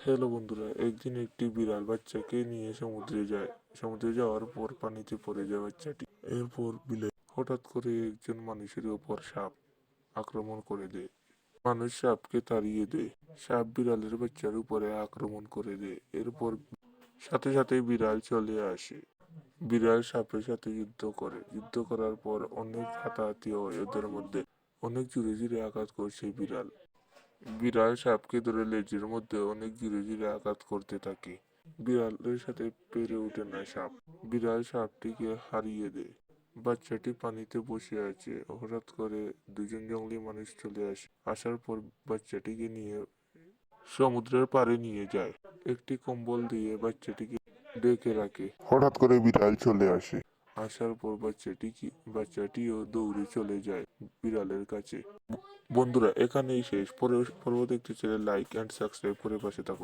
Hello বন্ধুরা, একদিন একটি বিড়াল বাচ্চাকে নিয়ে সমুদ্রে যায়। সমুদ্রে যাওয়ার পর পানিতে পড়ে যায় বাচ্চাটি। এরপর বিলে হঠাৎ করে একজন মানুষের উপর সাপ আক্রমণ করে দেয়। মানুষ সাপকে তাড়িয়ে দেয়। সাপ বিড়ালের বাচ্চার উপরে আক্রমণ করে দেয়। এরপর সাথে সাথে বিড়াল চলে আসে। বিড়াল সাপের সাথে যুদ্ধ করে। যুদ্ধ করার পর অনেক হাতাহাতি হয় ওদের মধ্যে। অনেক জোরে জোরে আঘাত করছে বিড়াল। বিড়াল সাপকে ধরে লেজের মধ্যে অনেক ধীরে ধীরে আঘাত করতে থাকে। বিড়ালের সাথে পেরে ওঠে না সাপ। বিড়াল সাপটিকে হারিয়ে দেয়। বাচ্চাটি পানিতে বসে আছে। হঠাৎ করে দুজন জঙ্গলি মানুষ চলে আসে। আসার পর বাচ্চাটিকে নিয়ে সমুদ্রের পাড়ে নিয়ে যায়। একটি কম্বল দিয়ে বাচ্চাটিকে ডেকে রাখে। হঠাৎ করে বিড়াল চলে আসে। আসার পর বাচ্চাটিও দৌড়ে চলে যায় বিড়ালের কাছে। বন্ধুরা, এখানেই শেষ। পরবর্তী দেখতে চাইলে লাইক অ্যান্ড সাবস্ক্রাইব করে পাশে থাকুন।